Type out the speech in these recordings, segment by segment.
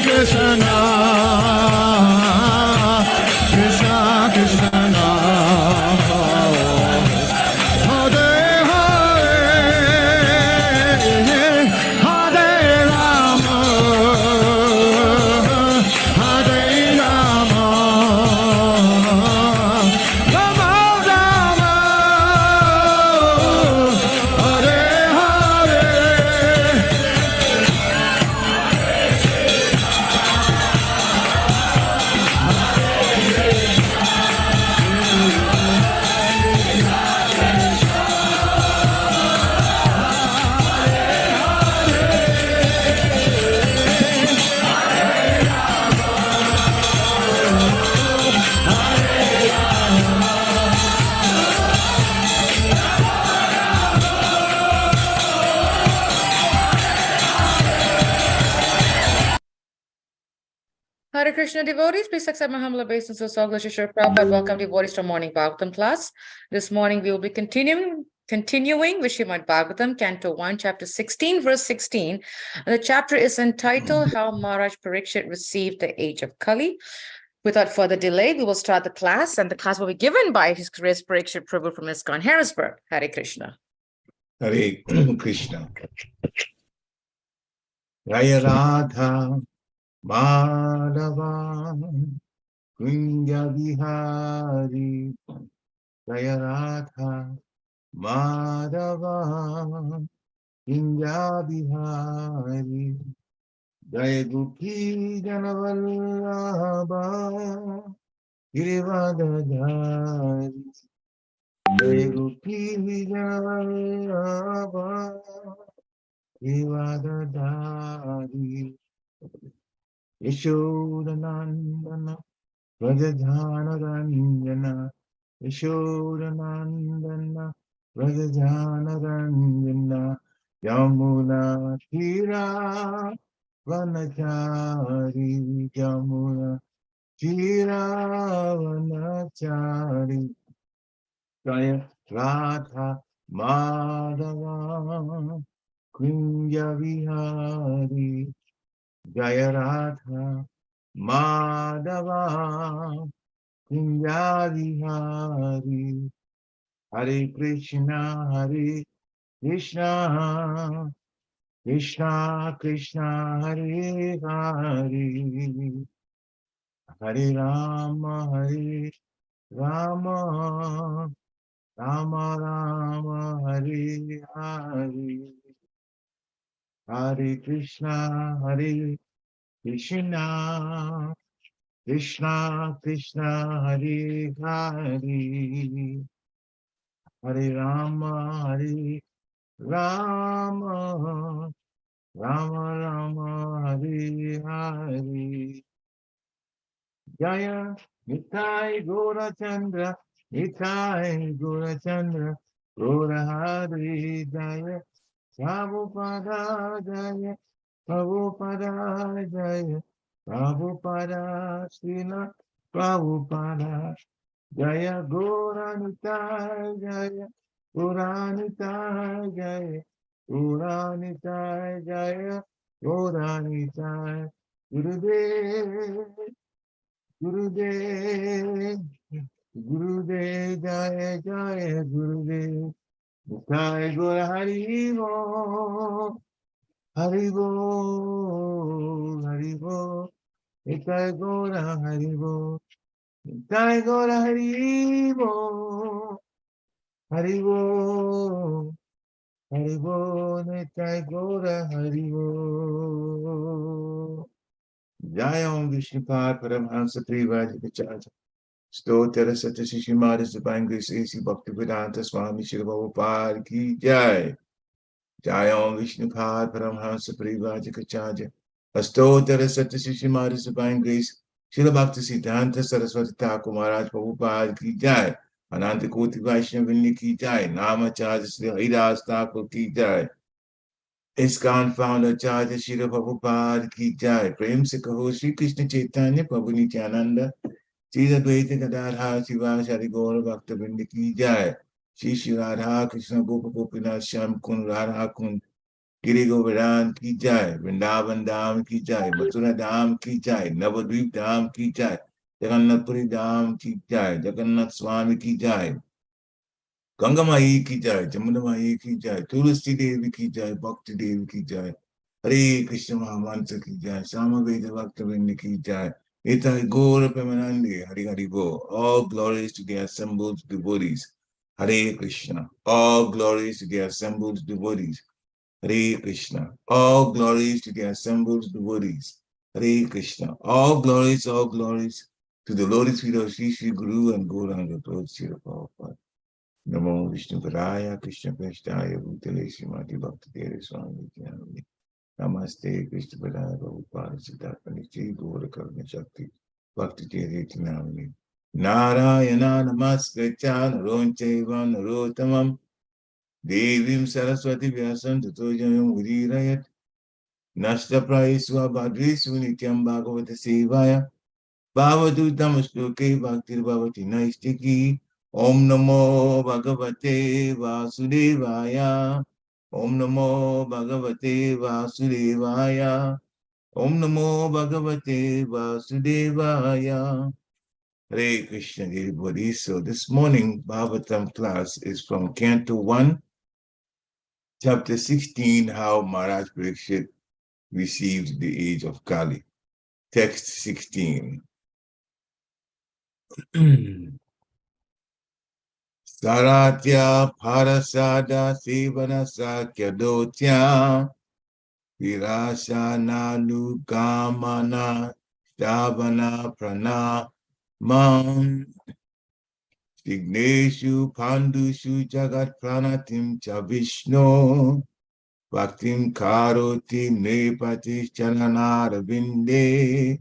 Krishna, Krishna Krishna, Hare Hare, Hare Rama, Hare Rama, Rama Rama, Hare Hare. Hare Krishna devotees, please accept my humble obeisance to Sangha Shri Prabhupada. Welcome devotees to morning Bhagavatam class. This morning we will be continuing with Srimad Bhagavatam, Canto 1, Chapter 16, verse 16. The chapter is entitled How Maharaj Pariksit Received the Age of Kali. Without further delay, we will start the class, and the class will be given by His Grace Pariksit Prabhu from ISKCON Harrisburg. Hare Krishna. Hare Krishna. Jaya Radha Madhava Kunja Bihari, Jaya Radha Madhava Kunja Bihari, Jaya Gophi Janavallabha Girivadadhari, Jaya Gophi Janavallabha Girivadadhari, Yashodanandana Vrajajana Ranjana, Yashodanandana Vrajajana Ranjana, Yamuna Tira Vanachari, Yamuna Tira Vanachari, Jaya Radha Madhava Kunja Vihari, Jaya Radha Madhava Kunja Vihari, Hare Krishna, Hare Krishna, Krishna Krishna, Hare Hare, Hare Rama, Hare Rama, Rama Rama, Hare Hare, Hare Krishna, Hare Krishna, Krishna Krishna, Hare Hare, Hare Rama, Hare Rama, Rama Rama, Hare Hare, Jaya Nitai Gora Chandra, Nitai Gora Chandra, Gora Hare, Jaya Prabhupada, Jaya Prabhupada, Jaya Prabhupada, Srila Prabhupada, Jaya Goranitai, Jaya Goranitai, Jaya Goranitai, Jaya Goranitai, Gurudev, Gurudev, Gurudev, Jaya Jaya Gurudev, Nitai Gora Haribo, Haribo, Haribo, Nitai Gora Haribo, Nitai Gora Haribo, Haribo, Haribo, Nitai Gora Haribo. Jaya Om Vishnupad Paramhansa Privajikacharya. Stotara Satya Shimada Divine Grace A.C. Bhaktivedanta Swami Shri Prabhupada Ki Jai. Jaya Om Vishnupad Paramhansa Privajikacharya. Astotara Satya Shimada Divine Grace Shri Bhakti Siddhanta Saraswati Thakur Maharaj Prabhupada Ki Jai. Ananta Koti Vaishnavinni Ki Jai. Namacharya Shri Haridas Thakur Ki Jai. ISKCON founder Acharya Shri Prabhupada Ki Jai. Prem se kaho Shri Krishna Chaitanya Prabhu Nityananda Shri Advaita Gadadhar Shiva Shri Gaura Bhakta Ki Jai. Shri Shri Radha Krishna Gopa Gopinath Shyam Kund Radha Kund Giri Govardhan ki jai, Vrindavan Dham ki jai, Mathura Dham ki jai, Navadvip Dham ki jai, Jagannath Puri Dham ki jai, Jagannath Swami ki jai, Ganga Mai ki jai, Jamuna Mai ki jai, Tulsi Devi ki jai, Bhakti Devi ki jai, Hare Krishna Mahamansa ki jai, Samaveda Bhaktavinda ki jai, Itai Gora Premanande, Hari Hari Bo, all glories to the assembled devotees. Hare Krishna, all glories to the assembled devotees. Hare Krishna. All glories to the assembled devotees. Hare Krishna. All glories to the lotus feet of Sri Sri Guru and Gauranga Lord Sri Prabhupada. Namo Vishnu Padaya Krishna Prasthaya Bhutale Srimati Bhakti Devi Swami Nityananda. Namaste Krishna Padaya Prabhupada Siddhartha Niti Gaura Karuna Shakti Bhakti Devi Tinamani. Narayana Namaskritya Naroncheva Narotamam Devim Saraswati Vyasam Tatojayam Udirayat Nashta Praiswa Badrisu Nityam Bhagavata Sevaya Bhavadutam Shloke Bhaktir Bhavati Naistiki Om Namo Bhagavate Vasudevaya Om Namo Bhagavate Vasudevaya Om Namo Bhagavate Vasudevaya Hare Krishna everybody. So this morning Bhagavatam class is from Canto 1, Chapter 16, How Maharaj Pariksit Received the Age of Kali. Text 16. Saratya Parasada Sevana Sakya Dotya Virashana Nugamana Shavana Prana Mam Vigneshu Pandushu Jagat Pranatim Cha Vishnu Bhaktim Karoti Nepati Chananara Vinde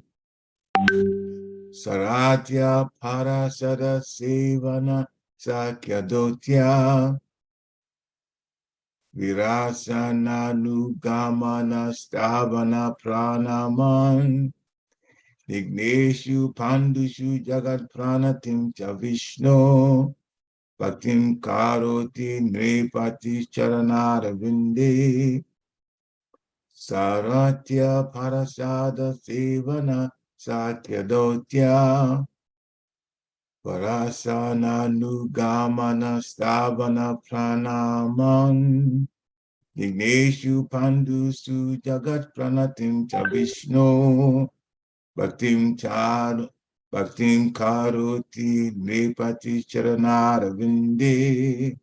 Saratya Parasada Sevana Sakya Dotya Virasana Nugamana Stavana Pranaman Vigneshu Pandushu Jagat Pranatim Cha Vishnu Bhaktim Karoti Nepati Charanara Vinde Saratya Parasada Sevana Sakya Dotya Parasana Nugamana Stavana Pranaman Vigneshu Pandusu Jagat Pranatim Cha Vishnu Bhaktim Karoti Nepati Charanara Vinde.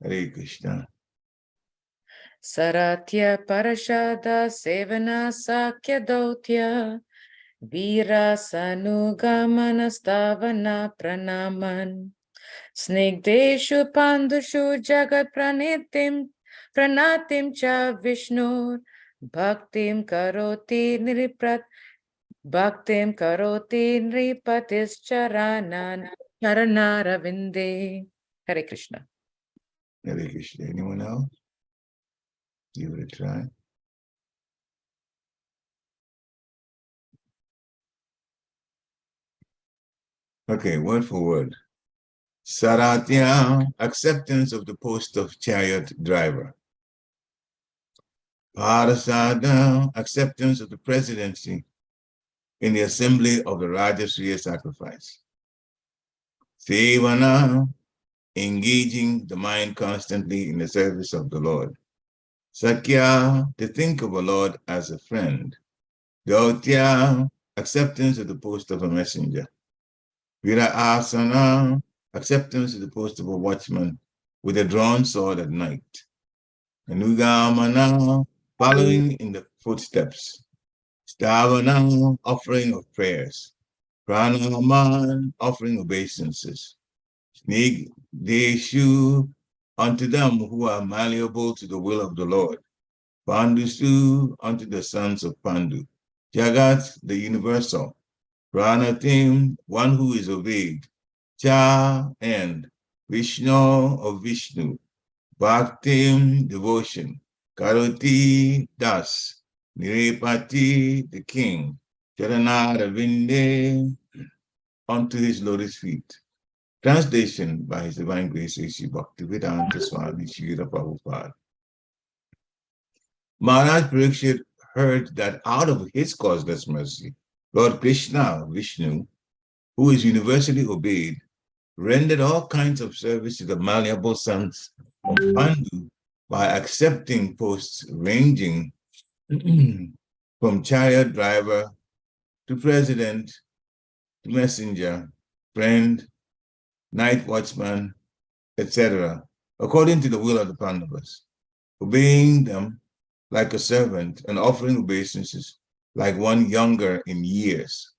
Hare Krishna. Saratya Parashada Sevana Sakya Dautya Vira Sanugamana Stavana Pranaman Snigdeshu Pandushu Jagat Pranatim Cha Vishnu Bhaktim Karoti Nripatis Charanara Vinde. Hare Krishna. Hare Krishna. Anyone else? Give it a try. Okay, word for word. Saratya, acceptance of the post of chariot driver. Parasada, acceptance of the presidency in the assembly of the Rajasriya sacrifice. Sevana, engaging the mind constantly in the service of the Lord. Sakya, to think of a Lord as a friend. Dautya, acceptance of the post of a messenger. Vira asana, acceptance of the post of a watchman with a drawn sword at night. Anugamana, following in the footsteps. Stavana, offering of prayers. Pranaman, offering obeisances. Snigdeshu, unto them who are malleable to the will of the Lord. Pandusu, unto the sons of Pandu. Jagat, the universal. Pranatim, one who is obeyed. Cha, and Vishnu of Vishnu. Bhaktim, devotion. Karoti, das. Nirepati, the king. Charanara Vinde, unto his lotus feet. Translation by His Divine Grace A.C. Bhaktivedanta Swami Srila Prabhupada. Maharaj Pariksit heard that out of his causeless mercy, Lord Krishna, Vishnu, who is universally obeyed, rendered all kinds of service to the malleable sons of Pandu by accepting posts ranging from chariot driver to president to messenger, friend, night watchman, etc., according to the will of the Pandavas, obeying them like a servant and offering obeisances like one younger in years.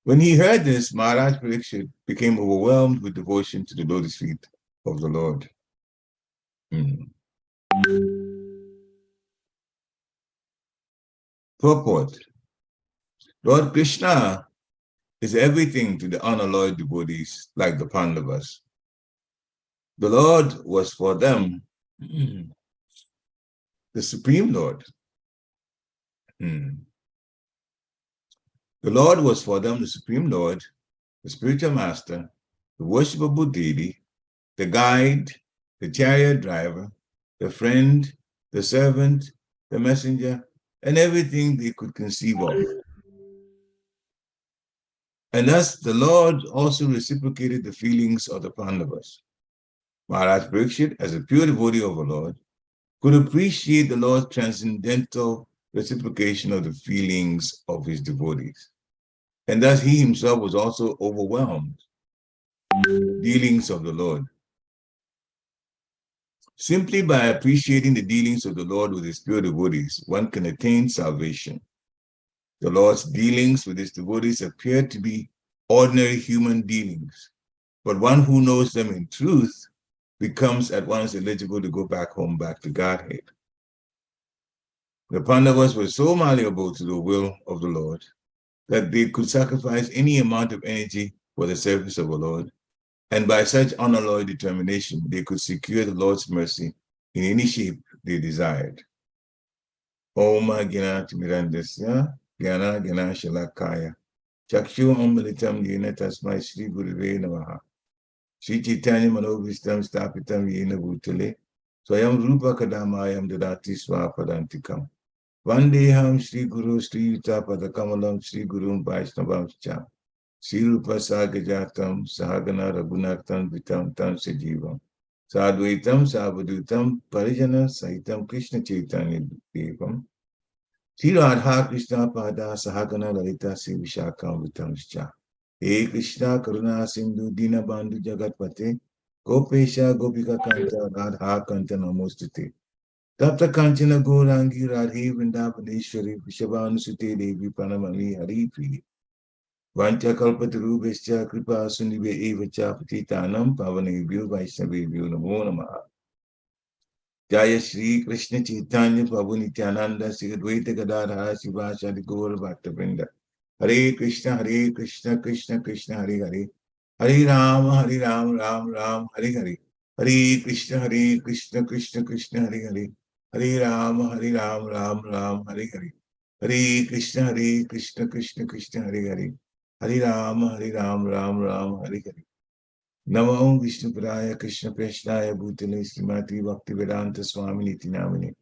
When he heard this, Maharaj Pariksit became overwhelmed with devotion to the lotus feet of the Lord. Purport. Lord Krishna is everything to the unalloyed devotees like the Pandavas. The Lord was for them the Supreme Lord. The Lord was for them the Supreme Lord, the spiritual master, the worshipable deity, the guide, the chariot driver, the friend, the servant, the messenger, and everything they could conceive of. And thus the Lord also reciprocated the feelings of the Pandavas. Maharaj Pariksit, as a pure devotee of the Lord, could appreciate the Lord's transcendental reciprocation of the feelings of his devotees. And thus he himself was also overwhelmed with the dealings of the Lord. Simply by appreciating the dealings of the Lord with his pure devotees, one can attain salvation. The Lord's dealings with his devotees appear to be ordinary human dealings, but one who knows them in truth becomes at once eligible to go back home, back to Godhead. The Pandavas were so malleable to the will of the Lord that they could sacrifice any amount of energy for the service of the Lord, and by such unalloyed determination, they could secure the Lord's mercy in any shape they desired. Om Gina Timirandasya, Gyana Gana Shalakaya, Chakshu Amalitam Yena Tasmai Sri Guruve Namaha, Sri Chaitanya Manovistam Stapitam Yena Bhutale, Swayam Rupa Kadamayam Dadati Swapadantikam. Vandeham Sri Guru Sri Yuta Padakamalam Sri Guru Vaishnavam Cha, Sri Rupa Sagajatam Sahagana Raghunathan Vitam Tam Sajivam, Sadvaitam Savadutam Parijana Sahitam Krishna Chaitanya Devam, Sri Radha Krishna Pada Sahagana Lalita Sri Vishakam Vitam Cha, He Krishna Karuna Sindhu Dina Bandhu Jagatpate, Gopesha Gopika Kanta Radha Kanta Namostute. Tapta Kanchana Gourangi Radhe Vrindavaneshwari Vishavanusute Devi Pranamami Hari Priya. Vancha Kalpatarubhescha Kripa Sunive Evacha Patitanam Pavanebhyo Vaishnavebhyo Namo Namaha. Jaya Shri Krishna Chaitanya Prabhu Nityananda Sri Advaita Gadadhara Sivasadi Gaur Bhaktavrinda. Hare Krishna Krishna Krishna Hare Hare. Hare Ram Ram Hare Hare. Hare Krishna Krishna Krishna Hare Hare. Hare Ram Ram Hare Hare. Hare Krishna Krishna Hare Hare. Hare Ram Ram Hare Hare. Namo Vishnu Padaya Krishna Preshnaya Bhutale Srimati Bhakti Vedanta Swami Niti Namine.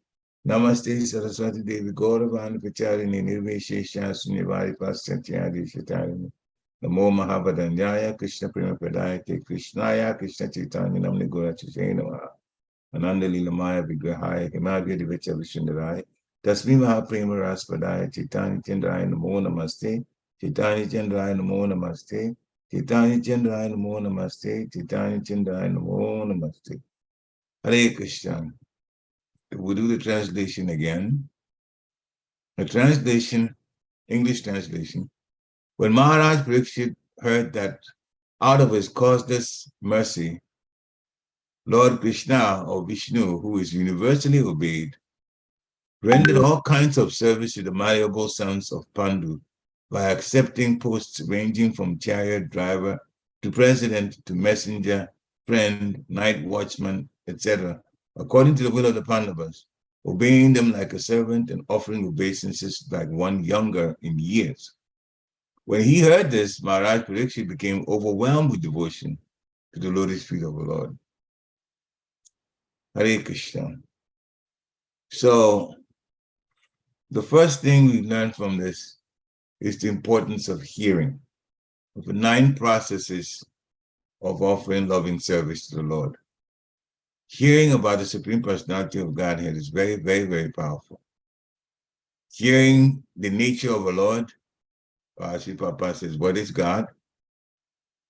Namaste Saraswati Devi Gauravani Pacharini Nirveshesha Sunyavari Paschatya Shatarini. Namo Mahabhadanjaya Krishna Prema Padaya Te Krishnaya Krishna Chaitanya Namne Gora Chitena Ananda Lilamaya Vigrahaya Himagya Divacha Vishndaraya Tasmi Mahaprema Raspadaya Chaitanya Chendraya Namo Namaste Chaitanya Chendraya Namo Namaste Chaitanya Chendraya Namo Namaste Chaitanya Chendraya Namo Namaste. Hare Krishna. We'll do the translation again. The translation, English translation. When Maharaj Pariksit heard that out of his causeless mercy, Lord Krishna or Vishnu, who is universally obeyed, rendered all kinds of service to the malleable sons of Pandu by accepting posts ranging from chariot driver to president to messenger, friend, night watchman, etc., according to the will of the Pandavas, obeying them like a servant and offering obeisances like one younger in years. When he heard this, Maharaj Pariksit became overwhelmed with devotion to the lotus feet of the Lord. Hare Krishna. So The first thing we learn from this is the importance of hearing, of the 9 processes of offering loving service to the Lord. Hearing about the Supreme Personality of Godhead is very, very, very powerful. Hearing the nature of the Lord, Sri Prabhupada says, what is God?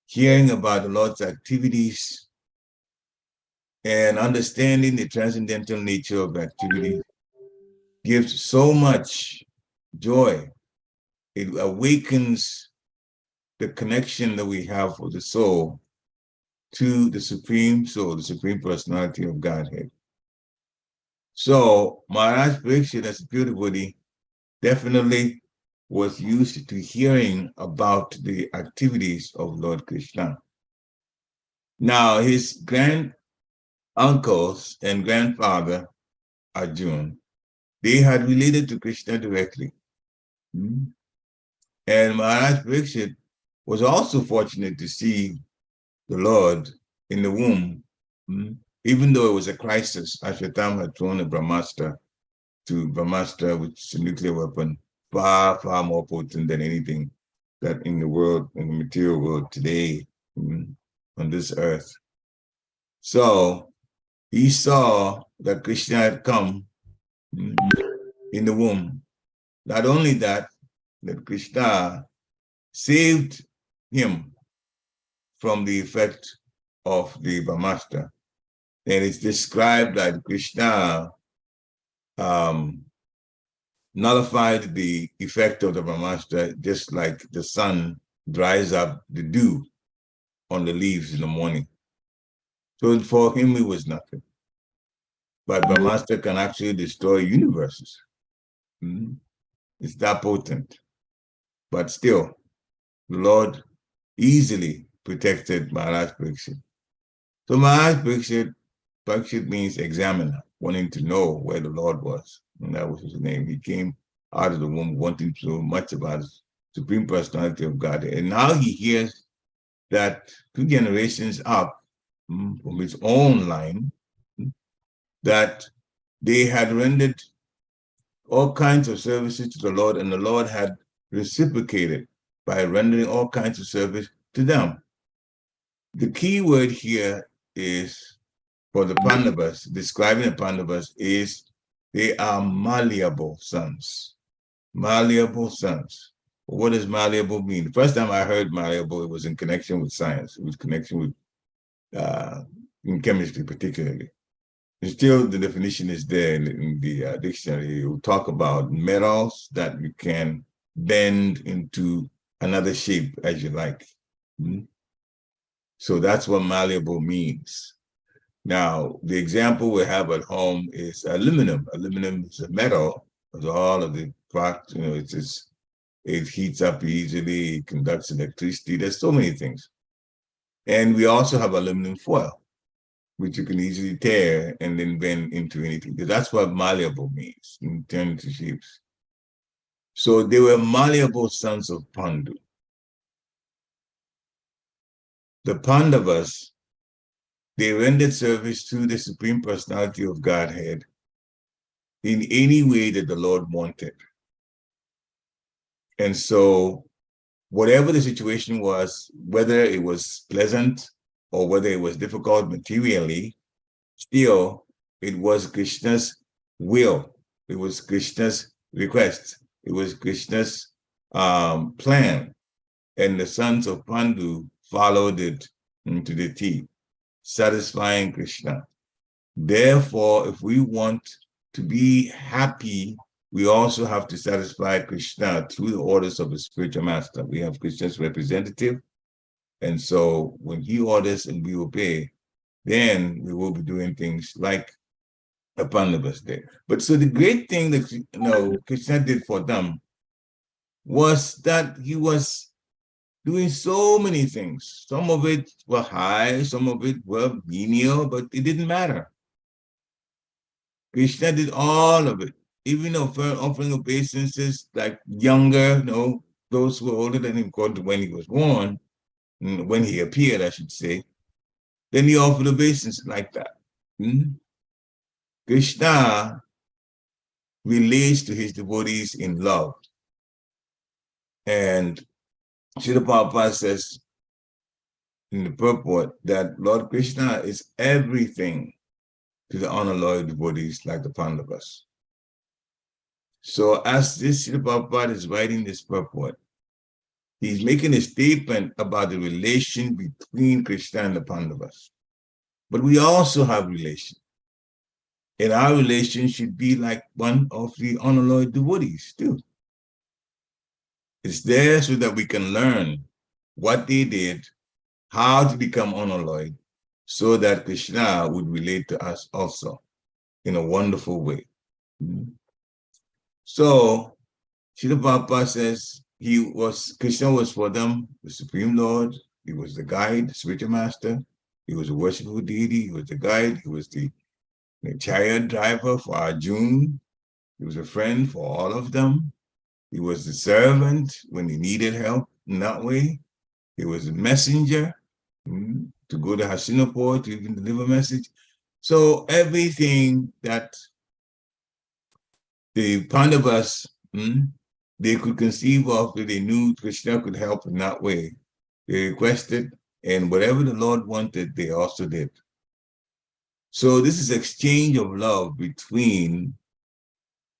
Hearing about the Lord's activities and understanding the transcendental nature of activity gives so much joy. It awakens the connection that we have with the soul to the Supreme Soul, the Supreme Personality of Godhead. So Maharaj Pariksit, as a pure devotee, definitely was used to hearing about the activities of Lord Krishna. Now, his grand uncles and grandfather, Arjun, they had related to Krishna directly. And Maharaj Pariksit was also fortunate to see the Lord in the womb, even though it was a crisis. Ashwathama had thrown a Brahmastra to Brahmastra, which is a nuclear weapon, far, far more potent than anything that in the world, in the material world today, on this earth. So he saw that Krishna had come in the womb. Not only that Krishna saved him from the effect of the Brahmastra. And it's described that Krishna nullified the effect of the Brahmastra, just like the sun dries up the dew on the leaves in the morning. So for him, it was nothing. But Brahmastra can actually destroy universes. It's that potent. But still, the Lord easily protected Maharaj Pariksit. So Maharaj Pariksit means examiner, wanting to know where the Lord was. And that was his name. He came out of the womb wanting to know much about the Supreme Personality of God. And now he hears that 2 generations up from his own line, that they had rendered all kinds of services to the Lord, and the Lord had reciprocated by rendering all kinds of service to them. The key word here is, for the Pandavas, describing the Pandavas, is they are malleable sons. Malleable sons. What does malleable mean? The first time I heard malleable, it was in connection with science. It was connection with, in chemistry particularly. And still, the definition is there in the dictionary. It will talk about metals that you can bend into another shape as you like. So that's what malleable means. Now, the example we have at home is aluminum. Aluminum is a metal, with all of the products, it heats up easily, it conducts electricity. There's so many things. And we also have aluminum foil, which you can easily tear and then bend into anything. That's what malleable means, turn into shapes. So they were malleable sons of Pandu. The Pandavas, they rendered service to the Supreme Personality of Godhead in any way that the Lord wanted. And so whatever the situation was, whether it was pleasant or whether it was difficult materially, still it was Krishna's will. It was Krishna's request. It was Krishna's plan. And the sons of Pandu followed it to the T, satisfying Krishna. Therefore, if we want to be happy, we also have to satisfy Krishna through the orders of the spiritual master. We have Krishna's representative. And so when he orders and we obey, then we will be doing things like the Pandavas did. But so the great thing that Krishna did for them was that he was doing so many things. Some of it were high, some of it were menial, but it didn't matter. Krishna did all of it, even offering obeisances like younger, those who were older than him, according to when he was born, when he appeared, I should say. Then he offered obeisances like that. Krishna relates to his devotees in love. And Srila Prabhupada says in the purport that Lord Krishna is everything to the unalloyed devotees like the Pandavas. So as this Srila Prabhupada is writing this purport, he's making a statement about the relation between Krishna and the Pandavas. But we also have relation. And our relation should be like one of the unalloyed devotees too. It's there so that we can learn what they did, how to become unalloyed, so that Krishna would relate to us also in a wonderful way. So Srila Prabhupada says Krishna was for them the Supreme Lord. He was the guide, the spiritual master. He was a worshipful deity. He was the guide. He was the chariot driver for Arjuna. He was a friend for all of them. He was the servant when he needed help in that way. He was a messenger to go to Hastinapur to even deliver a message. So everything that the Pandavas, they could conceive of, that they knew Krishna could help in that way. They requested, and whatever the Lord wanted, they also did. So this is exchange of love between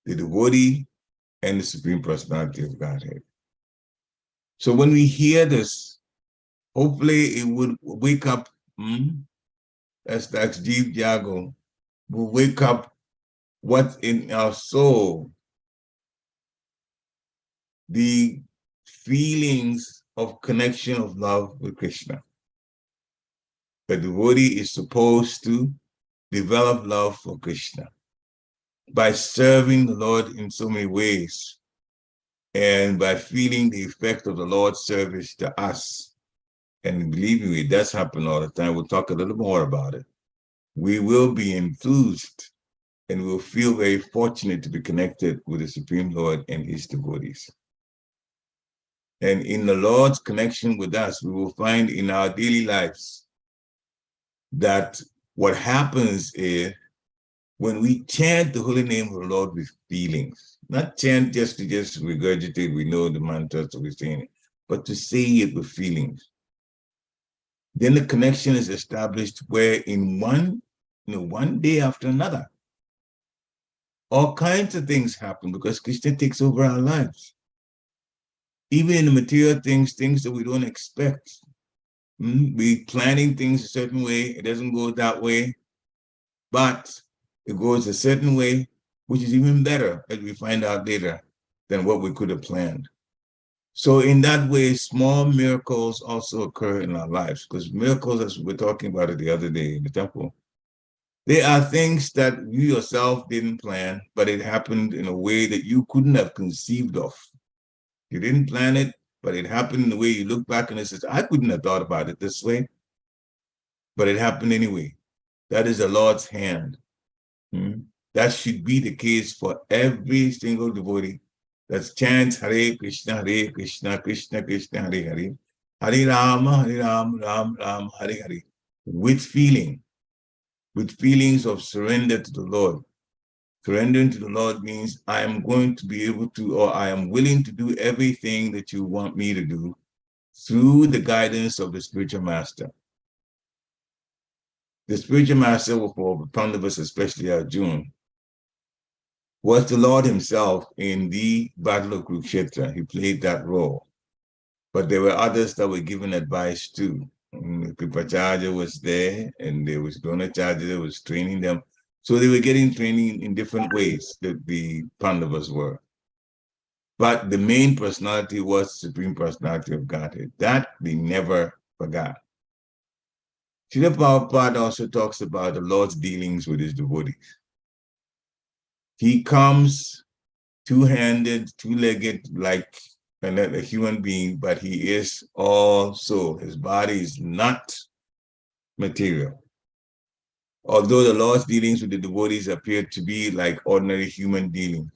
the devotee and the Supreme Personality of Godhead. So when we hear this, hopefully it would wake up, that's Jeev Jago, will wake up what's in our soul, the feelings of connection of love with Krishna. The devotee is supposed to develop love for Krishna by serving the Lord in so many ways and by feeling the effect of the Lord's service to us. And believe me, it does happen all the time. We'll talk a little more about it. We will be enthused and we'll feel very fortunate to be connected with the Supreme Lord and his devotees. And in the Lord's connection with us, we will find in our daily lives that what happens is when we chant the holy name of the Lord with feelings, not chant just to regurgitate, we know the mantras that we're saying, but to say it with feelings. Then the connection is established where in one day after another, all kinds of things happen because Krishna takes over our lives. Even in the material things that we don't expect. We planning things a certain way, it doesn't go that way, but it goes a certain way, which is even better, as we find out later, than what we could have planned. So in that way, small miracles also occur in our lives, because miracles, as we were talking about it the other day in the temple, they are things that you yourself didn't plan, but it happened in a way that you couldn't have conceived of. You didn't plan it, but it happened in the way you look back and it says, I couldn't have thought about it this way, but it happened anyway. That is the Lord's hand. That should be the case for every single devotee that chants Hare Krishna, Krishna Krishna, Hare Hare, Hare Rama, Ram Ram, Hare Hare, with feelings of surrender to the Lord. Surrendering to the Lord means I am going to be able to, or I am willing to do everything that you want me to do through the guidance of the spiritual master. The spiritual master, for Pandavas, especially Arjuna, was the Lord himself in the Battle of Kurukshetra. He played that role. But there were others that were given advice too. Kripacharya was there, and there was Dronacharya that was training them. So they were getting training in different ways, that the Pandavas were. But the main personality was the Supreme Personality of Godhead. That they never forgot. Srila Prabhupada also talks about the Lord's dealings with his devotees. He comes two-handed, two-legged, like a human being, but he is all soul. His body is not material. Although the Lord's dealings with the devotees appear to be like ordinary human dealings,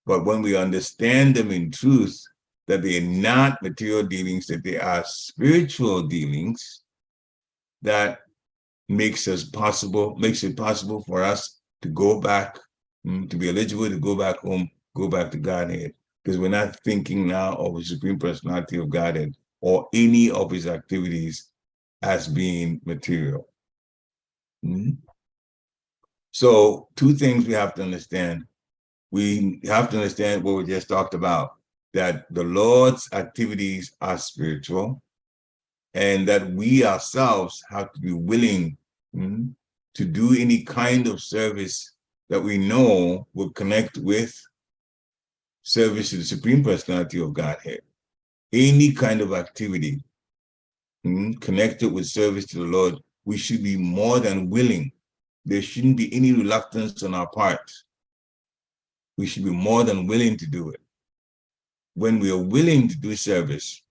but when we understand them in truth, that they are not material dealings, that they are spiritual dealings, that makes it possible for us to go back to be eligible to go back home, go back to Godhead. Because we're not thinking now of the Supreme Personality of Godhead or any of his activities as being material. So, two things we have to understand. We have to understand what we just talked about, that the Lord's activities are spiritual, and that we ourselves have to be willing to do any kind of service that we know will connect with service to the Supreme Personality of Godhead. Any kind of activity connected with service to the Lord, we should be more than willing. There shouldn't be any reluctance on our part. We should be more than willing to do it. When we are willing to do service,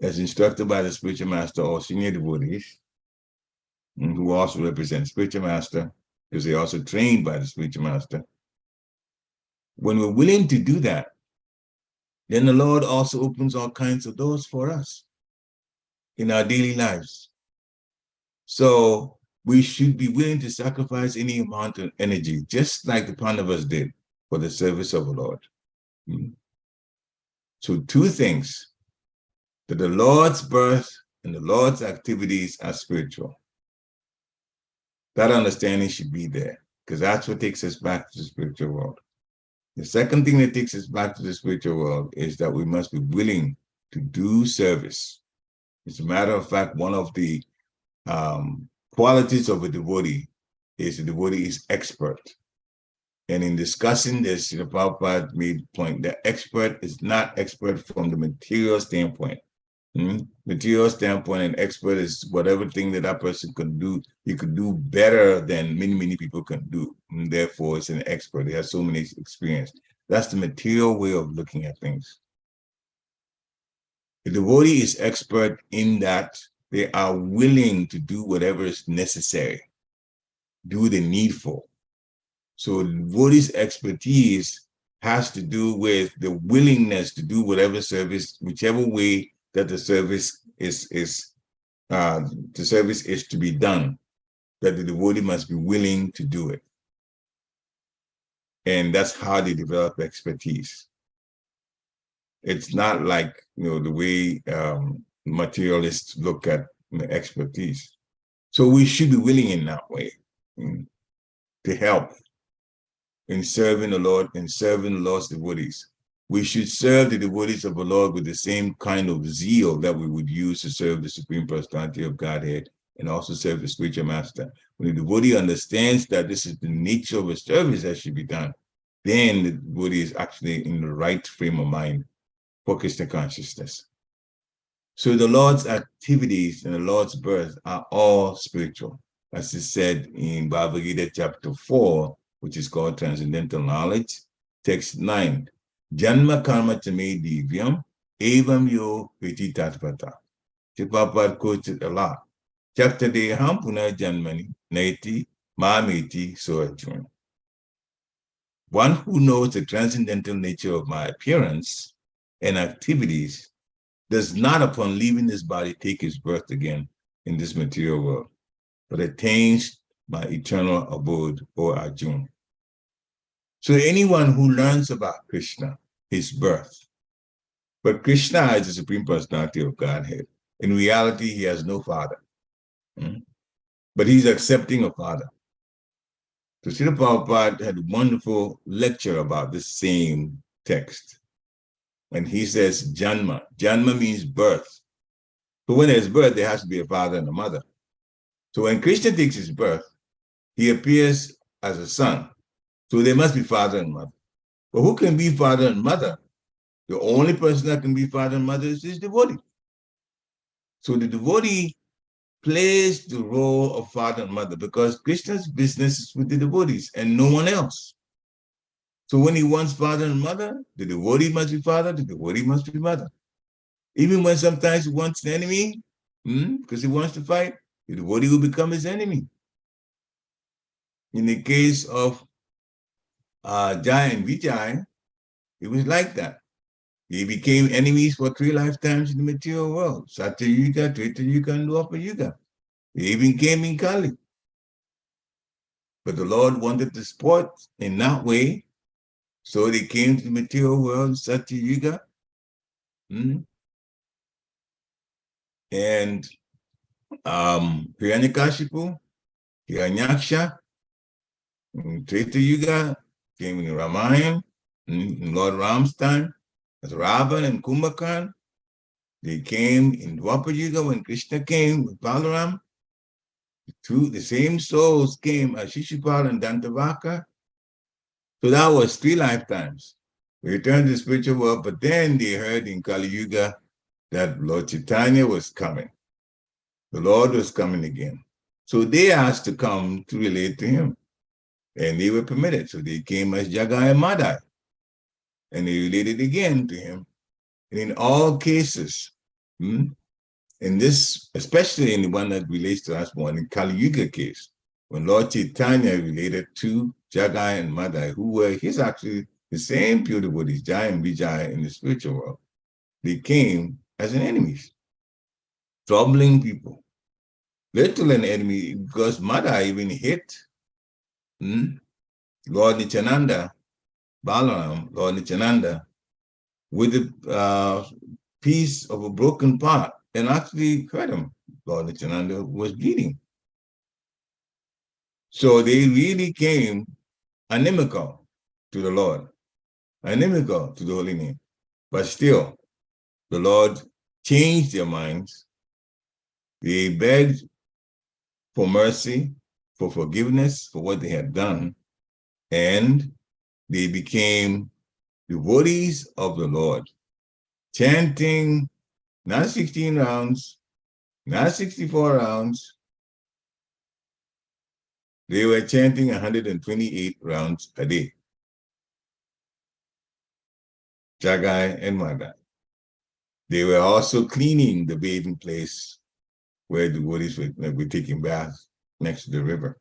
as instructed by the spiritual master or senior devotees, who also represent spiritual master, because they're also trained by the spiritual master. When we're willing to do that, then the Lord also opens all kinds of doors for us in our daily lives. So we should be willing to sacrifice any amount of energy, just like the Pandavas did for the service of the Lord. So two things, that the Lord's birth and the Lord's activities are spiritual. That understanding should be there, because that's what takes us back to the spiritual world. The second thing that takes us back to the spiritual world is that we must be willing to do service. As a matter of fact, one of the qualities of a devotee is the devotee is expert. And in discussing this, Prabhupada made the point that expert is not expert from the material standpoint. Material standpoint, and expert is whatever thing that person could do, he could do better than many people can do. And therefore, it's an expert. He has so many experience. That's the material way of looking at things. The devotee is expert in that they are willing to do whatever is necessary, do the needful. So the devotee's expertise has to do with the willingness to do whatever service, whichever way that the service is to be done, that the devotee must be willing to do it. And that's how they develop expertise. It's not like, the way materialists look at expertise. So we should be willing in that way to help in serving the Lord and serving the Lord's devotees. We should serve the devotees of the Lord with the same kind of zeal that we would use to serve the Supreme Personality of Godhead and also serve the spiritual master. When the devotee understands that this is the nature of a service that should be done, then the devotee is actually in the right frame of mind for Krishna consciousness. So the Lord's activities and the Lord's birth are all spiritual, as is said in Bhagavad Gita chapter 4, which is called Transcendental Knowledge, text 9. Janma karma chame divyam, evam yo viti tatvata. Prabhupada quotes it a lot. Chapter deham puna janmani, naiti, mamiti, soarjuna. One who knows the transcendental nature of my appearance and activities does not, upon leaving this body, take his birth again in this material world, but attains my eternal abode, O Arjuna. So anyone who learns about Krishna, his birth, but Krishna is the Supreme Personality of Godhead. In reality, he has no father, but he's accepting a father. So Srila Prabhupada had a wonderful lecture about this same text. And he says, Janma. Janma means birth. So when there's birth, there has to be a father and a mother. So when Krishna takes his birth, he appears as a son. So there must be father and mother. But who can be father and mother? The only person that can be father and mother is his devotee. So the devotee plays the role of father and mother because Krishna's business is with the devotees and no one else. So when he wants father and mother, the devotee must be father, the devotee must be mother. Even when sometimes he wants an enemy, because he wants to fight, the devotee will become his enemy. In the case of Jai and Vijay, it was like that. They became enemies for 3 lifetimes in the material world. Satya Yuga, Treta Yuga, and Dwapara Yuga. They even came in Kali. But the Lord wanted to support in that way. So they came to the material world, Satya Yuga. And Hiranyakashipu, Hiranyaksha, Treta Yuga came in Ramayana, in Lord Ram's time, as Ravan and Kumbhakarna. They came in Dwapar Yuga when Krishna came with Balaram. The same souls came as Shishupal and Dantavaka. So that was 3 lifetimes. We returned to the spiritual world, but then they heard in Kali Yuga that Lord Chaitanya was coming. The Lord was coming again. So they asked to come to relate to him. And they were permitted. So they came as Jagai and Madai. And they related again to him. And in all cases, in this, especially in the one that relates to us more, in the Kali Yuga case, when Lord Chaitanya related to Jagai and Madai, who were his actually the same pure devotees, Jai and Vijay in the spiritual world, they came as an enemies, troubling people. Literally an enemy, because Madai even hit Lord Nityananda, Balaram, Lord Nityananda, with a piece of a broken pot and actually hurt him. Lord Nityananda was bleeding. So they really came inimical to the Lord, inimical to the holy name. But still, the Lord changed their minds. They begged for mercy, for forgiveness for what they had done, and they became devotees of the Lord, chanting not 16 rounds, not 64 rounds. They were chanting 128 rounds a day. Jagai and Madai. They were also cleaning the bathing place where the devotees were taking baths next to the river.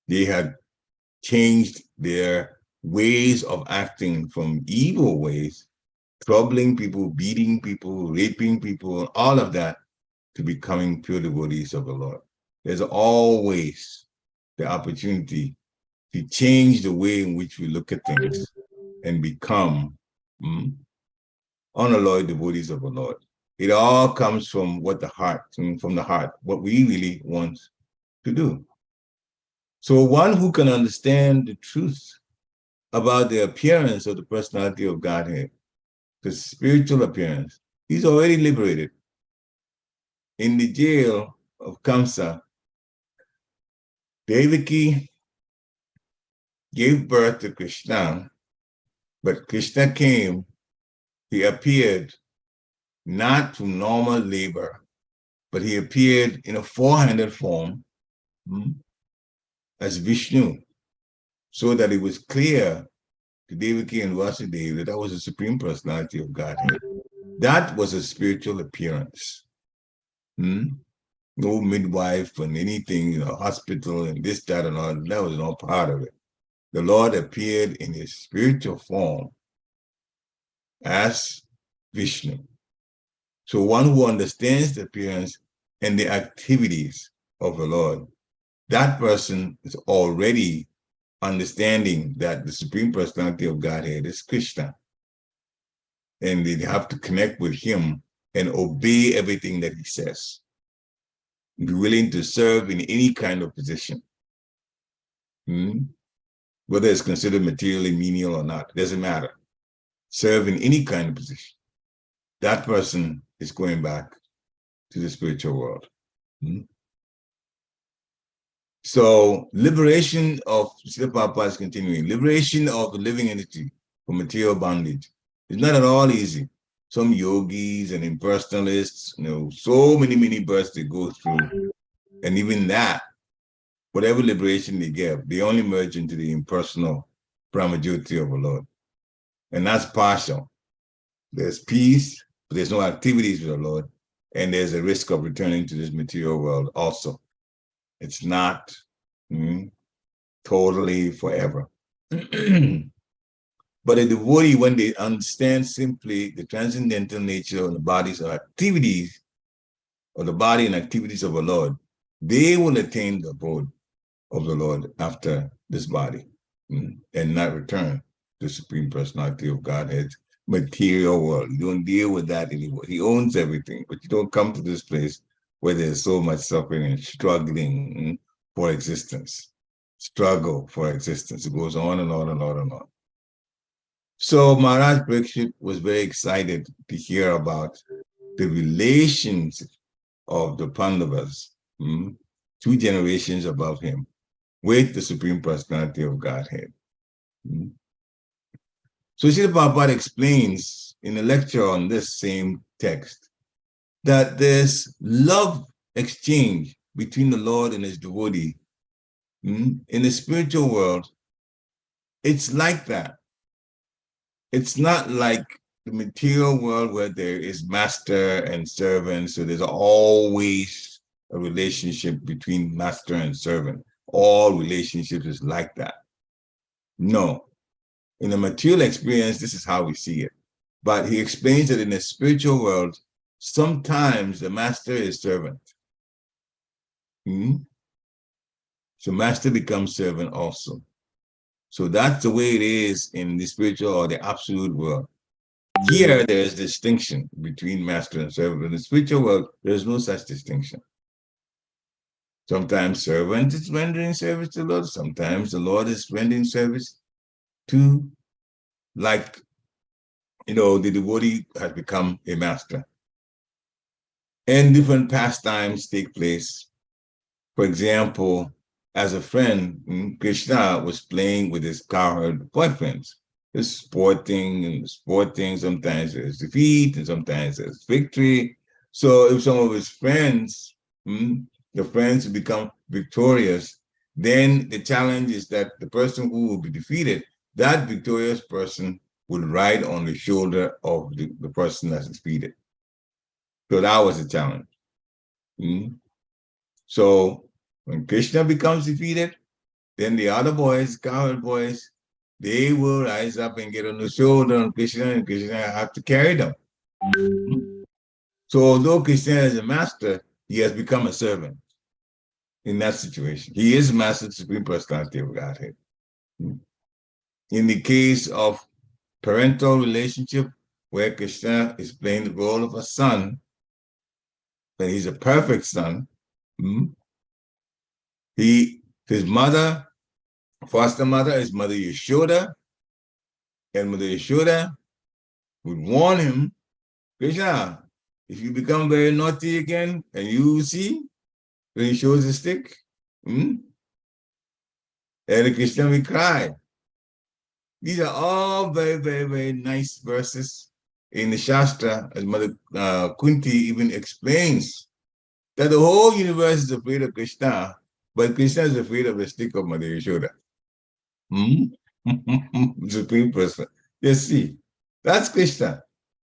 They had changed their ways of acting from evil ways, troubling people, beating people, raping people, all of that, to becoming pure devotees of the Lord. There's always the opportunity to change the way in which we look at things and become unalloyed devotees of the Lord. It all comes from what the heart, from the heart, what we really want to do. So one who can understand the truth about the appearance of the personality of Godhead, the spiritual appearance, he's already liberated. In the jail of Kamsa, Devaki gave birth to Krishna, but Krishna came, he appeared not to normal labor, but he appeared in a 400 form as Vishnu, so that it was clear to Devaki and Vasudeva that was the Supreme Personality of Godhead. That was a spiritual appearance. No midwife and anything, hospital and this, that, and all. That was not part of it. The Lord appeared in his spiritual form as Vishnu. So one who understands the appearance and the activities of the Lord, that person is already understanding that the Supreme Personality of Godhead is Krishna. And they have to connect with him and obey everything that he says. Be willing to serve in any kind of position. Whether it's considered materially menial or not, it doesn't matter. Serve in any kind of position. That person is going back to the spiritual world. So liberation of, Srila Prabhupada is continuing, liberation of the living entity from material bondage is not at all easy. Some yogis and impersonalists, so many births they go through. And even that, whatever liberation they get, they only merge into the impersonal Brahmajyoti of the Lord. And that's partial. There's peace, but there's no activities with the Lord. And there's a risk of returning to this material world also. It's not totally forever. But a devotee, when they understand simply the transcendental nature of the bodies or activities, of the body and activities of the Lord, they will attain the abode. of the Lord after this body, and not return to the Supreme Personality of Godhead material world. You don't deal with that anymore. He owns everything, but you don't come to this place where there's so much suffering and struggling for existence. Struggle for existence. It goes on and on and on and on. So Maharaj Pariksit was very excited to hear about the relations of the Pandavas, 2 generations above him, with the Supreme Personality of Godhead. So Srila Prabhupada explains in a lecture on this same text that there's love exchange between the Lord and his devotee. In the spiritual world, it's like that. It's not like the material world where there is master and servant, so there's always a relationship between master and servant. All relationships is like that. No. In the material experience, this is how we see it. But he explains that in the spiritual world, sometimes the master is servant. So master becomes servant also. So that's the way it is in the spiritual or the absolute world. Here, there's distinction between master and servant. In the spiritual world, there's no such distinction. Sometimes servant is rendering service to the Lord. Sometimes the Lord is rendering service to, like, the devotee has become a master. And different pastimes take place. For example, as a friend, Krishna was playing with his cowherd boyfriends. There's sporting. Sometimes there's defeat and sometimes there's victory. So if some of his friends, the friends who become victorious, then the challenge is that the person who will be defeated, that victorious person would ride on the shoulder of the person that's defeated. So that was the challenge. So when Krishna becomes defeated, then the other boys, cowherd boys, they will rise up and get on the shoulder of Krishna, and Krishna have to carry them. So although Krishna is a master, he has become a servant in that situation. He is master, Supreme Personality of Godhead. In the case of parental relationship, where Krishna is playing the role of a son, and he's a perfect son, his mother, foster mother, is Mother Yashoda, and Mother Yashoda would warn him, Krishna, if you become very naughty again, and you see, when he shows a stick, and Krishna will cry. These are all very, very, very nice verses in the Shastra, as Mother Kunti even explains that the whole universe is afraid of Krishna, but Krishna is afraid of the stick of Mother Yashoda. Supreme Person. You see, that's Krishna.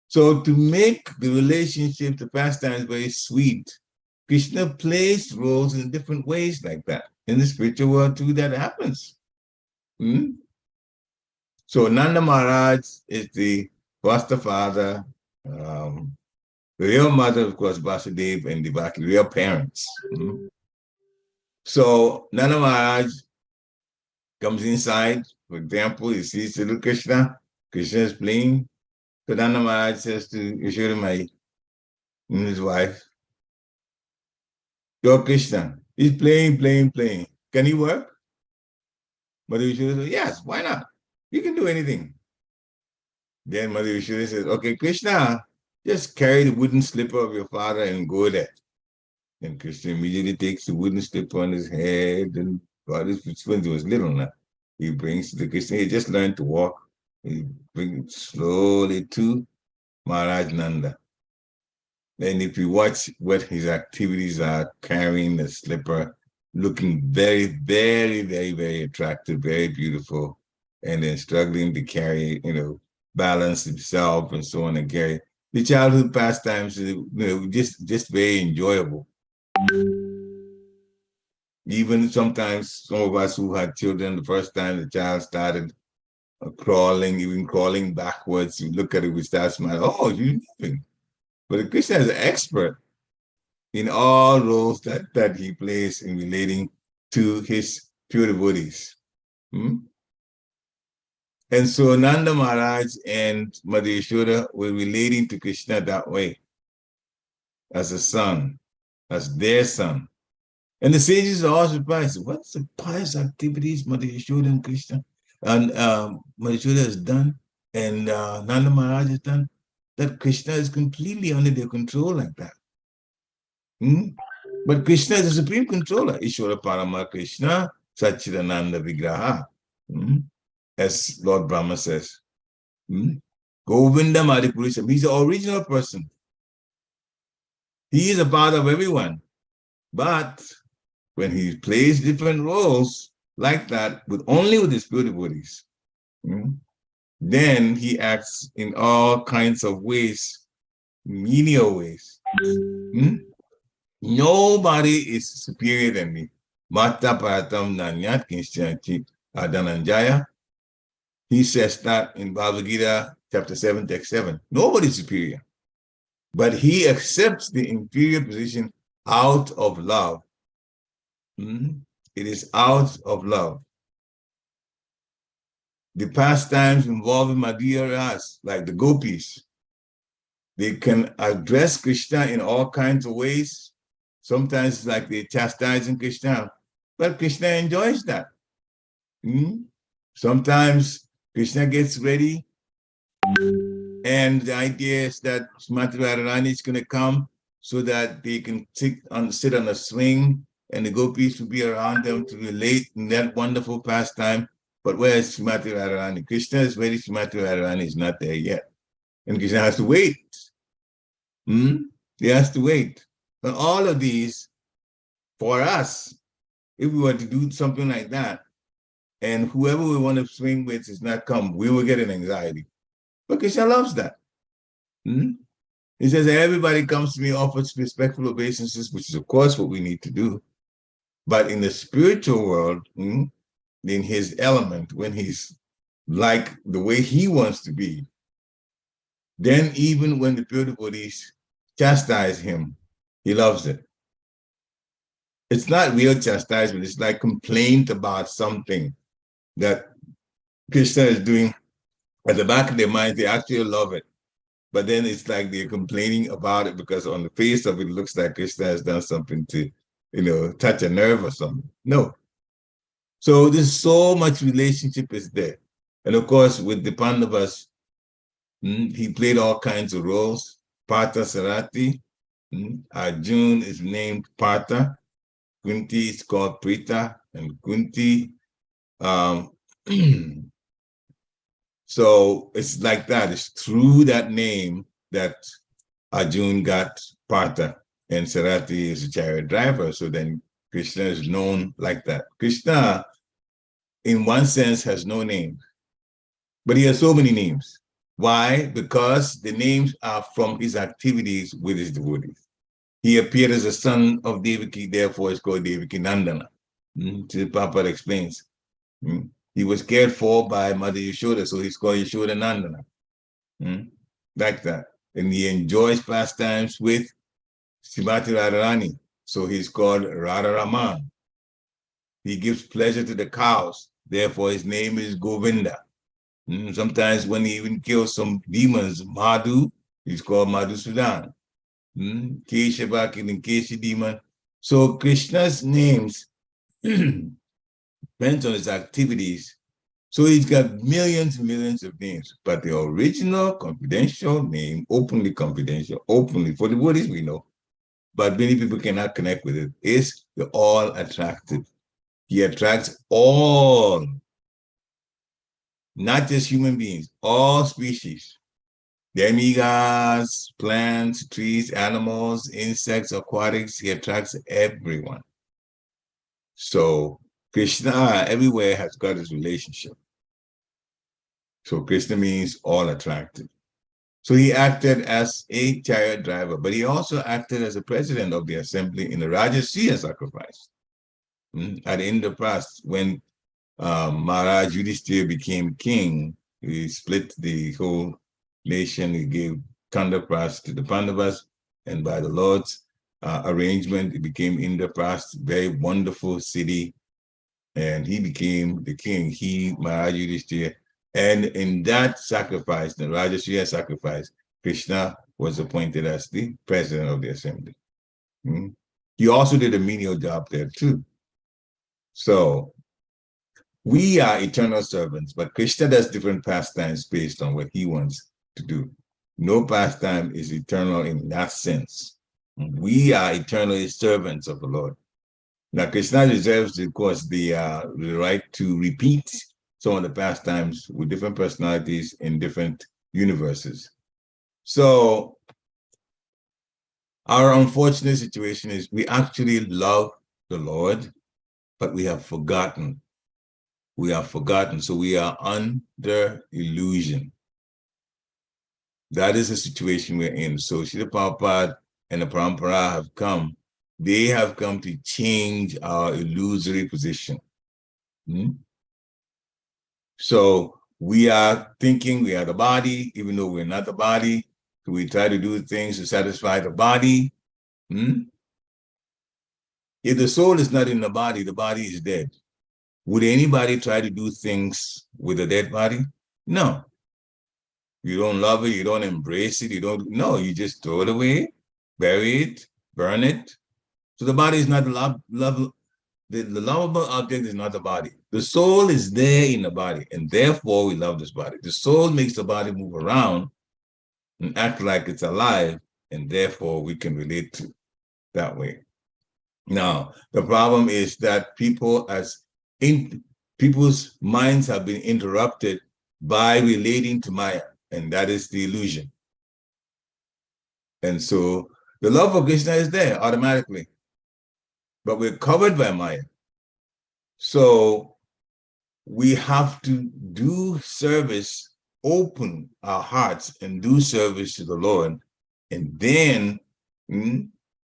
So to make the relationship, the pastimes very sweet, Krishna plays roles in different ways like that. In the spiritual world too, that happens. So Nanda Maharaj is the foster father. The real mother, of course, Vasudeva and Devaki, real parents. So Nanda Maharaj comes inside. For example, he sees little Krishna. Krishna is playing. So Nanda Maharaj says to Yashoda Mai and his wife, "Yo, Krishna, he's playing. Can he work?" Mother Yashoda says, "Yes, why not? You can do anything." Then Mother Yashoda says, "Okay, Krishna, just carry the wooden slipper of your father and go there." And Krishna immediately takes the wooden slipper on his head, and when he was little now, he brings the Krishna. He just learned to walk. He brings it slowly to Maharaj Nanda. And if you watch what his activities are, carrying the slipper, looking very, very, very, very attractive, very beautiful, and then struggling to carry, balance himself and so on and carry. The childhood pastimes, just very enjoyable. Even sometimes some of us who had children, the first time the child started crawling backwards, you look at it, we start smiling, oh, you're moving. But Krishna is an expert in all roles that he plays in relating to his pure devotees. And so Nanda Maharaj and Mother Yashoda were relating to Krishna that way, as a son, as their son. And the sages are all surprised. What's the pious activities Mother Yashoda and Krishna and Mother Yashoda has done and Nanda Maharaj has done, that Krishna is completely under their control like that. But Krishna is the supreme controller. Ishvara Parama Krishna Satchidananda Vigraha. As Lord Brahma says. Govinda Madhipurisa. He's the original person. He is a part of everyone. But when he plays different roles like that, only with his pure devotees, then he acts in all kinds of ways, menial ways. Nobody is superior than me. Mata Paratam Nanyat Kinshyanchi Adananjaya. He says that in Bhagavad Gita, chapter 7, text 7. Nobody is superior. But he accepts the inferior position out of love. It is out of love. The pastimes involving Madhyaras, like the gopis, they can address Krishna in all kinds of ways. Sometimes it's like they're chastising Krishna, but Krishna enjoys that. Sometimes Krishna gets ready, and the idea is that Srimati Radharani is going to come so that they can sit on a swing, and the gopis will be around them to relate in that wonderful pastime. But where is Srimati Radharani? Krishna is ready, Srimati Radharani is not there yet. And Krishna has to wait. He has to wait. But all of these, for us, if we were to do something like that, and whoever we want to swing with is not come, we will get an anxiety. But Krishna loves that. He says, everybody comes to me, offers respectful obeisances, which is, of course, what we need to do. But in the spiritual world, in his element, when he's like the way he wants to be, then even when the pure devotees chastise him, he loves it. It's not real chastisement. It's like complaint about something that Krishna is doing. At the back of their minds, they actually love it. But then it's like they're complaining about it because on the face of it, it looks like Krishna has done something to, touch a nerve or something. No. So there's so much relationship is there. And of course, with the Pandavas, he played all kinds of roles. Partha Sarati. Arjun is named Partha. Kunti is called Prita. And Kunti. So it's like that. It's through that name that Arjun got Partha, and Sarati is a chariot driver. So then Krishna is known like that. Krishna, in one sense, has no name, but he has so many names. Why? Because the names are from his activities with his devotees. He appeared as a son of Devaki, therefore it's called Devaki Nandana. Prabhupada explains. He was cared for by Mother Yashoda, so he's called Yashoda Nandana. Like that. And he enjoys pastimes with Srimati Radharani, so he's called Radharaman. He gives pleasure to the cows, therefore his name is Govinda. Sometimes when he even kills some demons, Madhu, he's called Madhusudan. Keshava killing Keshi demon. So Krishna's names depends on his activities. So he's got millions and millions of names, but the original confidential name, openly confidential, openly for the devotees we know, but many people cannot connect with it, is the all attractive. He attracts all, not just human beings, all species. Demigods, plants, trees, animals, insects, aquatics, he attracts everyone. So Krishna everywhere has got his relationship. So Krishna means all attractive. So he acted as a chariot driver, but he also acted as a president of the assembly in the Rajasuya sacrifice at Indraprastha. When Maharaj Yudhishthira became king, he split the whole nation. He gave Kandaprastha to the Pandavas, and by the Lord's arrangement, it became Indraprastha, very wonderful city and he became the king. He, Maharaj Yudhishthira, and in that sacrifice, the Rajasuya sacrifice, Krishna was appointed as the president of the assembly. He also did a menial job there too. So we are eternal servants, but Krishna does different pastimes based on what he wants to do. No pastime is eternal in that sense. We are eternally servants of the Lord. Now, Krishna reserves, of course, the right to repeat some of the pastimes with different personalities in different universes. So our unfortunate situation is we actually love the Lord, but we have forgotten. We are forgotten. So we are under illusion. That is the situation we're in. So Srila Prabhupada and the Parampara have come. They have come to change our illusory position. So we are thinking we are the body, even though we're not the body. So we try to do things to satisfy the body. If the soul is not in the body is dead. Would anybody try to do things with a dead body? No. You don't love it, you don't embrace it, you just throw it away, bury it, burn it. So the body is not the lovable object is not the body. The soul is there in the body, and therefore we love this body. The soul makes the body move around and act like it's alive, and therefore we can relate to that way. Now, the problem is that people's minds have been interrupted by relating to Maya, and that is the illusion. And so the love of Krishna is there automatically, but we're covered by Maya. So we have to do service, open our hearts and do service to the Lord, and then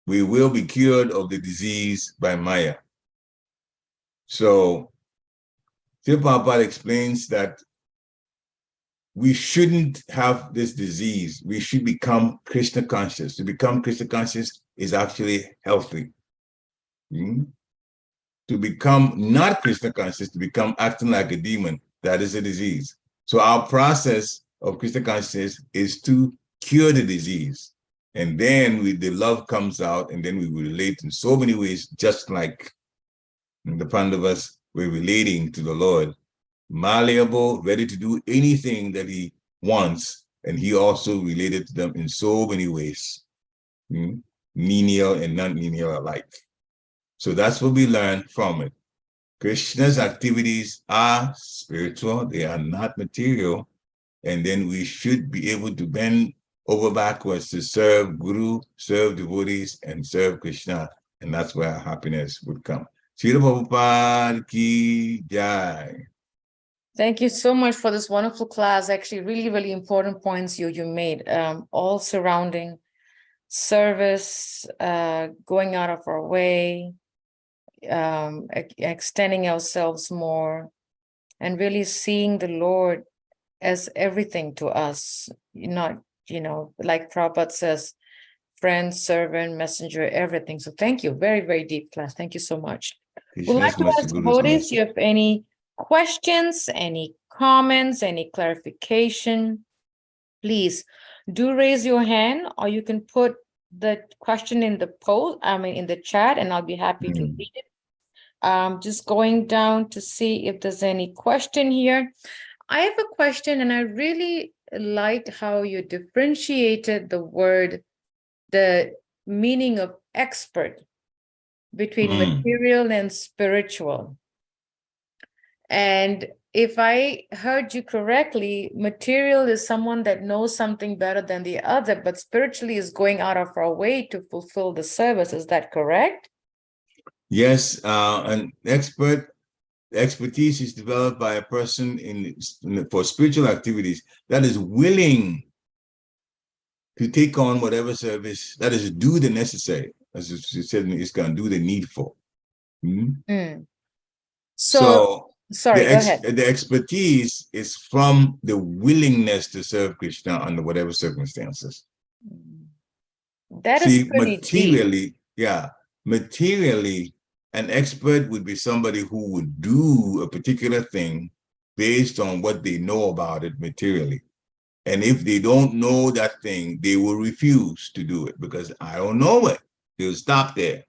we will be cured of the disease by Maya. So Srila Prabhupada explains that we shouldn't have this disease. We should become Krishna conscious. To become Krishna conscious is actually healthy. To become not Krishna conscious, to become acting like a demon, that is a disease. So our process of Krishna consciousness is to cure the disease. And then the love comes out, and then we relate in so many ways, just like the Pandavas were relating to the Lord. Malleable, ready to do anything that he wants. And he also related to them in so many ways, menial and non-menial alike. So that's what we learn from it. Krishna's activities are spiritual, they are not material. And then we should be able to bend over backwards to serve Guru, serve devotees, and serve Krishna. And that's where our happiness would come. Srila Prabhupada ki jai. Thank you so much for this wonderful class. Actually, really, really important points you made, all surrounding service, going out of our way, extending ourselves more, and really seeing the Lord as everything to us. Not, like Prabhupada says, friend, servant, messenger, everything. So thank you. Very, very deep class. Thank you so much. We'd like to ask devotees, you have any questions, any comments, any clarification, please do raise your hand, or you can put the question in the in the chat, and I'll be happy to read it. Just going down to see if there's any question here. I have a question, and I really liked how you differentiated the meaning of expert between material and spiritual. And if I heard you correctly, material is someone that knows something better than the other, but spiritually is going out of our way to fulfill the service. Is that correct? Yes, an expertise is developed by a person for spiritual activities that is willing to take on whatever service, that is, do the necessary, as you said, it's going to do the needful. So sorry, go ahead. The expertise is from the willingness to serve Krishna under whatever circumstances. That is pretty materially, deep. materially, An expert would be somebody who would do a particular thing based on what they know about it materially. And if they don't know that thing, they will refuse to do it because I don't know it. They'll stop there.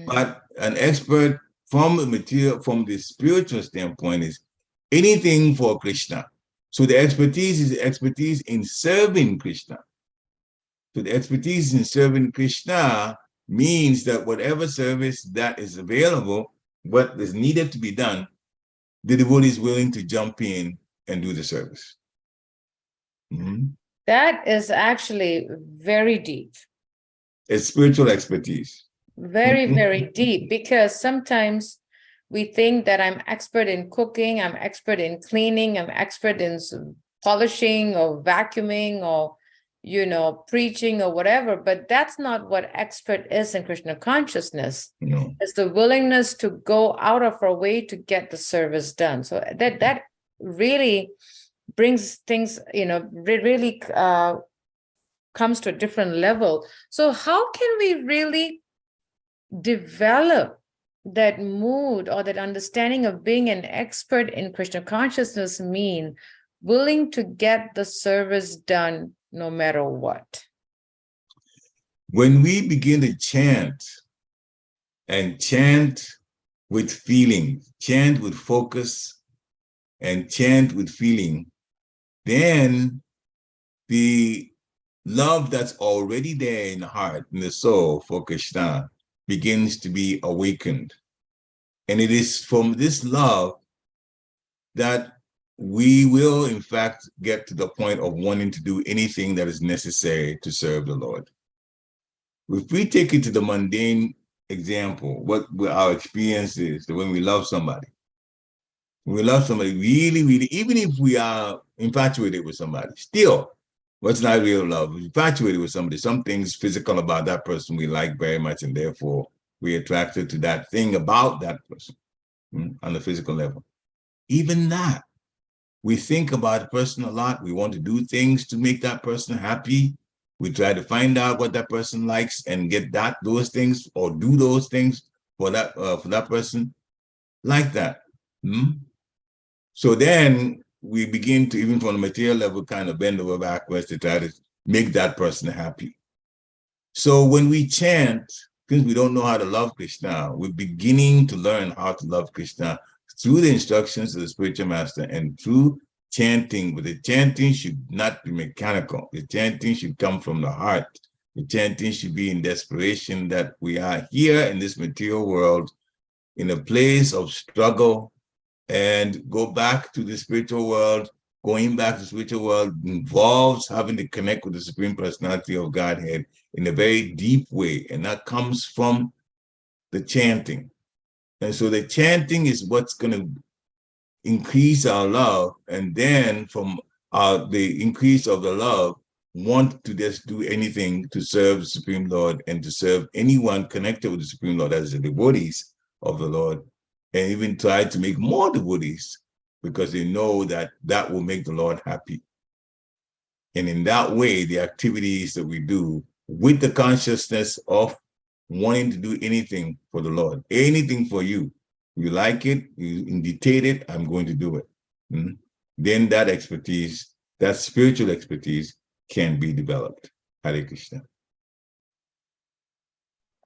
But an expert from the spiritual standpoint is anything for Krishna. So the expertise is expertise in serving Krishna. So the expertise in serving Krishna means that whatever service that is available, what is needed to be done, the devotee is willing to jump in and do the service. That is actually very deep. It's spiritual expertise. Very, very deep, because sometimes we think that I'm expert in cooking, I'm expert in cleaning, I'm expert in polishing or vacuuming or, preaching or whatever, but that's not what expert is in Krishna consciousness. No. It's the willingness to go out of our way to get the service done. So that really brings things, really comes to a different level. So how can we really develop that mood or that understanding of being an expert in Krishna consciousness mean willing to get the service done no matter what? When we begin to chant and chant with feeling, chant with focus and chant with feeling, then the love that's already there in the heart, in the soul for Krishna begins to be awakened. And it is from this love that we will, in fact, get to the point of wanting to do anything that is necessary to serve the Lord. If we take it to the mundane example, what our experience is that when we love somebody, really, really, even if we are infatuated with somebody, still, what's not real love? We're infatuated with somebody, something's physical about that person we like very much, and therefore we're attracted to that thing about that person on the physical level. Even that, we think about the person a lot. We want to do things to make that person happy. We try to find out what that person likes and get those things or do those things for that person like that. So then we begin to, even from the material level, kind of bend over backwards to try to make that person happy. So when we chant, because we don't know how to love Krishna, we're beginning to learn how to love Krishna through the instructions of the spiritual master and through chanting. But the chanting should not be mechanical. The chanting should come from the heart. The chanting should be in desperation that we are here in this material world in a place of struggle, and go back to the spiritual world. Going back to the spiritual world involves having to connect with the Supreme Personality of Godhead in a very deep way, and that comes from the chanting. And so the chanting is what's going to increase our love, and then from the increase of the love, want to just do anything to serve the Supreme Lord and to serve anyone connected with the Supreme Lord as the devotees of the Lord, and even try to make more devotees because they know that that will make the Lord happy. And in that way, the activities that we do with the consciousness of wanting to do anything for the Lord, anything for you, you like it, you dictate it, I'm going to do it. Then that expertise, that spiritual expertise can be developed. Hare Krishna.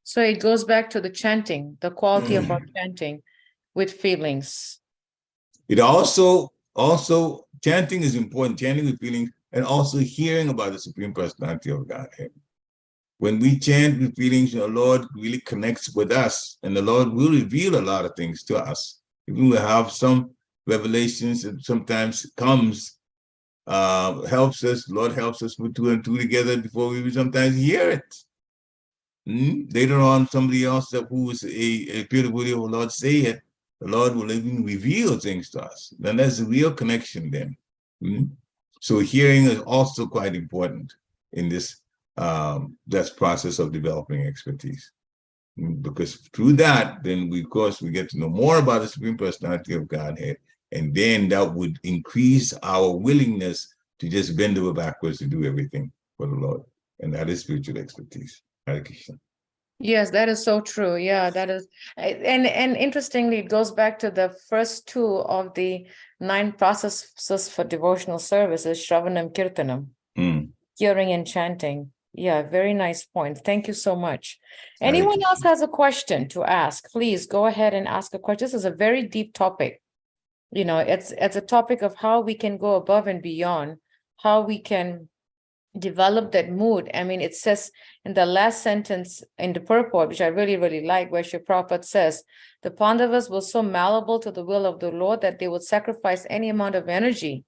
So it goes back to the chanting, the quality of our chanting with feelings. It also chanting is important, chanting with feelings, and also hearing about the Supreme Personality of Godhead. When we chant with feelings, the Lord really connects with us, and the Lord will reveal a lot of things to us. Even we have some revelations that sometimes comes, helps us, Lord helps us put two and two together before we sometimes hear it. Later on, somebody else who is a pure devotee of the Lord say it, the Lord will even reveal things to us. Then there's a real connection then. So hearing is also quite important in this process of developing expertise. Because through that, then we, of course, we get to know more about the Supreme Personality of Godhead, and then that would increase our willingness to just bend over backwards to do everything for the Lord. And that is spiritual expertise. Hare Krishna. Yes, that is so true. Yeah, that is, and interestingly, it goes back to the first two of the 9 processes for devotional services, Shravanam Kirtanam, hearing and chanting. Yeah, very nice point. Thank you so much. Anyone else has a question to ask? Please go ahead and ask a question. This is a very deep topic. You know, it's a topic of how we can go above and beyond, how we can develop that mood. I mean, it says in the last sentence in the purport, which I really, really like, where Sri Prabhupada says, the Pandavas were so malleable to the will of the Lord that they would sacrifice any amount of energy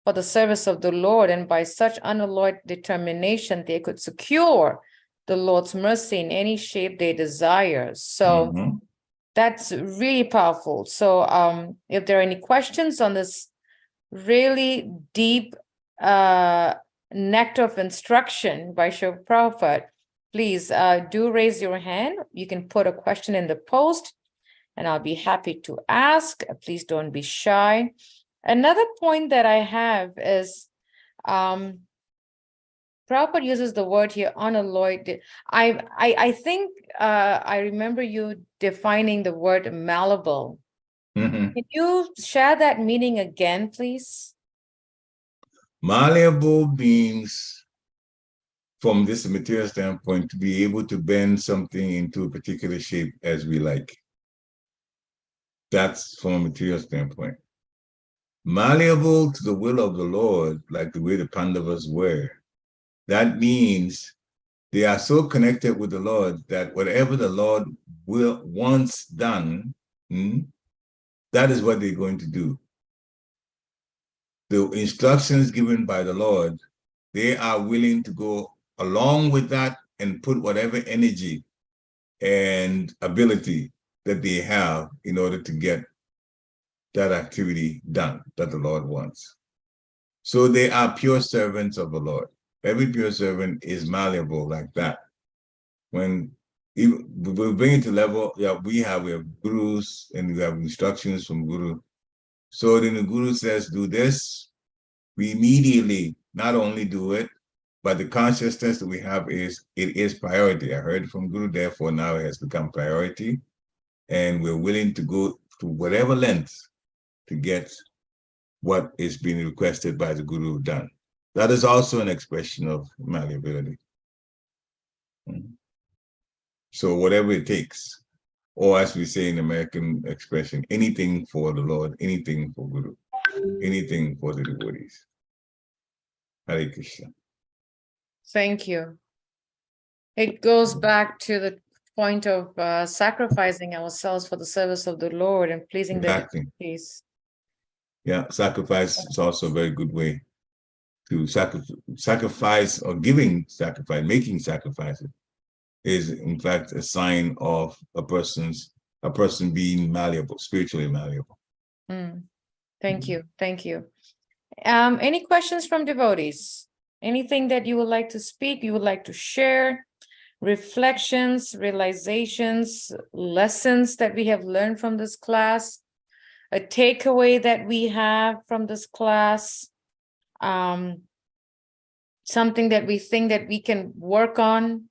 for the service of the Lord, and by such unalloyed determination, they could secure the Lord's mercy in any shape they desire. So that's really powerful. So if there are any questions on this really deep nectar of instruction by Srila Prabhupada, please do raise your hand. You can put a question in the post and I'll be happy to ask. Please don't be shy. Another point that I have is Prabhupada uses the word here, unalloyed. I think I remember you defining the word malleable. Can you share that meaning again, please? Malleable means, from this material standpoint, to be able to bend something into a particular shape as we like. That's from a material standpoint. Malleable to the will of the Lord, like the way the Pandavas were, that means they are so connected with the Lord that whatever the Lord wants done, that is what they're going to do. The instructions given by the Lord, they are willing to go along with that and put whatever energy and ability that they have in order to get that activity done that the Lord wants. So they are pure servants of the Lord. Every pure servant is malleable like that. When we bring it to level, we have gurus and we have instructions from Guru. So then the Guru says, do this, we immediately not only do it, but the consciousness that we have is, it is priority. I heard from Guru, therefore now it has become priority. And we're willing to go to whatever length to get what is being requested by the Guru done. That is also an expression of malleability. So whatever it takes, or as we say in American expression, anything for the Lord, anything for Guru, anything for the devotees. Hare Krishna. Thank you. It goes back to the point of sacrificing ourselves for the service of the Lord and pleasing the devotees. Yeah, sacrifice is also a very good way to sacrifice or making sacrifices is in fact a sign of a person being malleable, spiritually malleable. Thank you. Thank you. Any questions from devotees? Anything that you would like to speak, you would like to share? Reflections, realizations, lessons that we have learned from this class, a takeaway that we have from this class, something that we think that we can work on,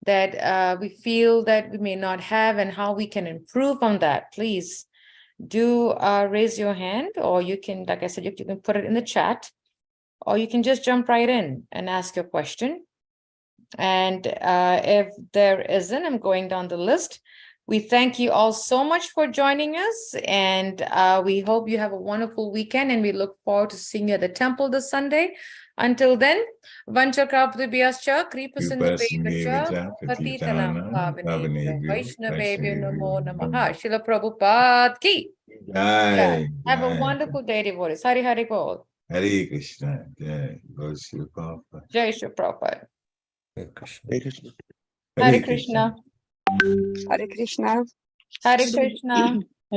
that we feel that we may not have, and how we can improve on that. Please do raise your hand, or you can, like I said, you can put it in the chat, or you can just jump right in and ask your question. And if there isn't, I'm going down the list. We thank you all so much for joining us, and we hope you have a wonderful weekend, and we look forward to seeing you at the temple this Sunday. Until then, Vanchakraptibhyascha, Kripasindhubhyacha, Patitanam Pavanebhyo, Vaishnavebhyo Namo Namaha. Srila Prabhupada ki. Jai. Have a wonderful day, devotees. Hari Hari Bol. Hare Krishna. Jai. Lord Srila Prabhupada. Jai Srila Prabhupada. Hare Krishna. Hare Krishna. Hare Krishna. Hare Krishna.